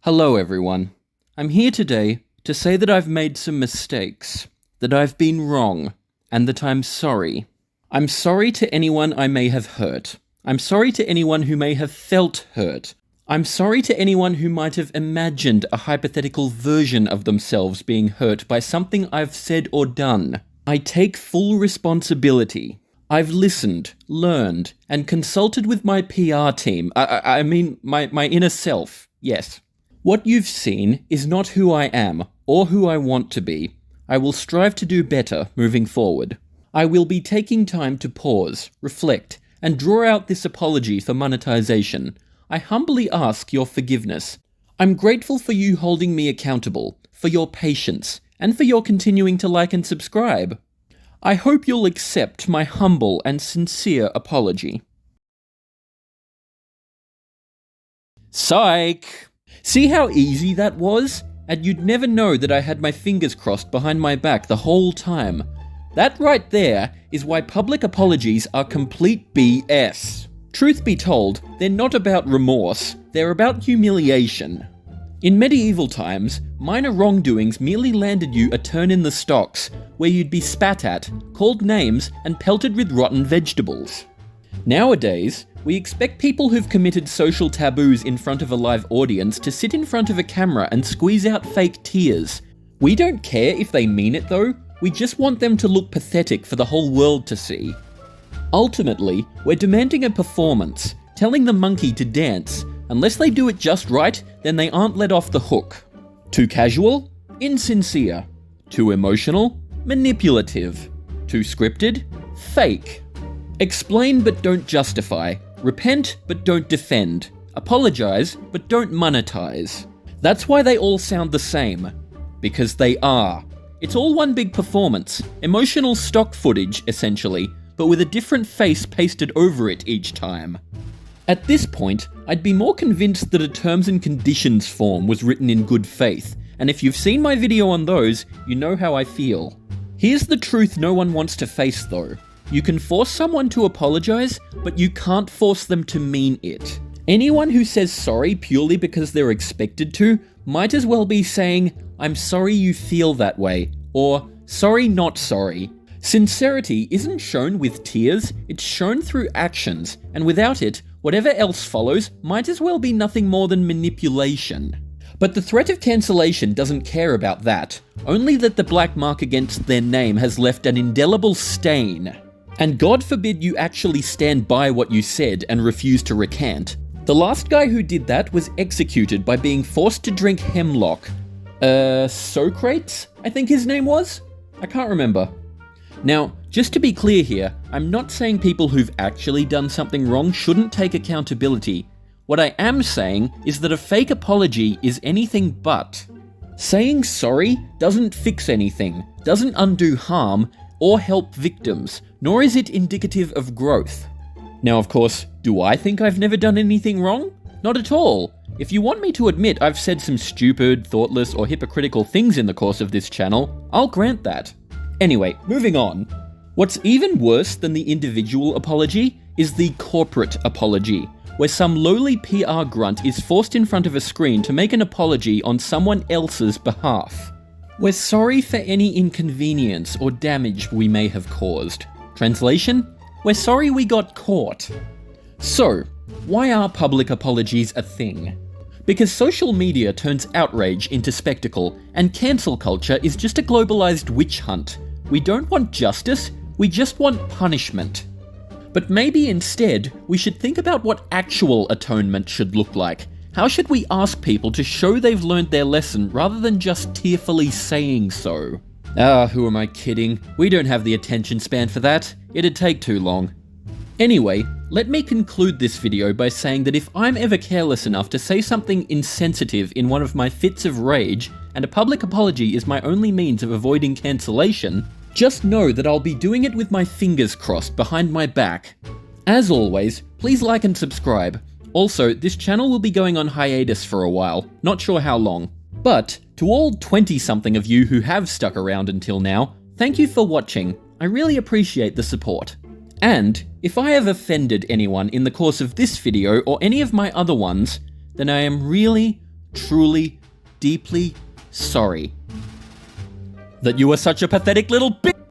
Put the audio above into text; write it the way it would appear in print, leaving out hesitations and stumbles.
Hello everyone. I'm here today to say that I've made some mistakes, that I've been wrong, and that I'm sorry. I'm sorry to anyone I may have hurt. I'm sorry to anyone who may have felt hurt. I'm sorry to anyone who might have imagined a hypothetical version of themselves being hurt by something I've said or done. I take full responsibility. I've listened, learned, and consulted with my PR team. I mean, my inner self, yes. What you've seen is not who I am, or who I want to be. I will strive to do better moving forward. I will be taking time to pause, reflect, and draw out this apology for monetization. I humbly ask your forgiveness. I'm grateful for you holding me accountable, for your patience, and for your continuing to like and subscribe. I hope you'll accept my humble and sincere apology. Psych! See how easy that was? And you'd never know that I had my fingers crossed behind my back the whole time. That right there is why public apologies are complete BS. Truth be told, they're not about remorse, they're about humiliation. In medieval times, minor wrongdoings merely landed you a turn in the stocks, where you'd be spat at, called names, and pelted with rotten vegetables. Nowadays, we expect people who've committed social taboos in front of a live audience to sit in front of a camera and squeeze out fake tears. We don't care if they mean it though, we just want them to look pathetic for the whole world to see. Ultimately, we're demanding a performance, telling the monkey to dance. Unless they do it just right, then they aren't let off the hook. Too casual? Insincere. Too emotional? Manipulative. Too scripted? Fake. Explain but don't justify. Repent but don't defend. Apologize but don't monetize. That's why they all sound the same. Because they are. It's all one big performance. Emotional stock footage, essentially, but with a different face pasted over it each time. At this point, I'd be more convinced that a terms and conditions form was written in good faith, and if you've seen my video on those, you know how I feel. Here's the truth no one wants to face though. You can force someone to apologize, but you can't force them to mean it. Anyone who says sorry purely because they're expected to, might as well be saying, "I'm sorry you feel that way," or "sorry not sorry." Sincerity isn't shown with tears, it's shown through actions, and without it, whatever else follows might as well be nothing more than manipulation. But the threat of cancellation doesn't care about that, only that the black mark against their name has left an indelible stain. And God forbid you actually stand by what you said and refuse to recant. The last guy who did that was executed by being forced to drink hemlock. Socrates, I think his name was? I can't remember. Now, just to be clear here, I'm not saying people who've actually done something wrong shouldn't take accountability. What I am saying is that a fake apology is anything but. Saying sorry doesn't fix anything, doesn't undo harm, or help victims, nor is it indicative of growth. Now, of course, do I think I've never done anything wrong? Not at all. If you want me to admit I've said some stupid, thoughtless, or hypocritical things in the course of this channel, I'll grant that. Anyway, moving on. What's even worse than the individual apology is the corporate apology, where some lowly PR grunt is forced in front of a screen to make an apology on someone else's behalf. We're sorry for any inconvenience or damage we may have caused. Translation? We're sorry we got caught. So, why are public apologies a thing? Because social media turns outrage into spectacle, and cancel culture is just a globalized witch hunt. We don't want justice, we just want punishment. But maybe instead, we should think about what actual atonement should look like. How should we ask people to show they've learned their lesson rather than just tearfully saying so? Who am I kidding? We don't have the attention span for that. It'd take too long. Anyway, let me conclude this video by saying that if I'm ever careless enough to say something insensitive in one of my fits of rage, and a public apology is my only means of avoiding cancellation, just know that I'll be doing it with my fingers crossed behind my back. As always, please like and subscribe. Also, this channel will be going on hiatus for a while, not sure how long. But, to all 20-something of you who have stuck around until now, thank you for watching. I really appreciate the support. And, if I have offended anyone in the course of this video or any of my other ones, then I am really, truly, deeply sorry. That you are such a pathetic little bitch.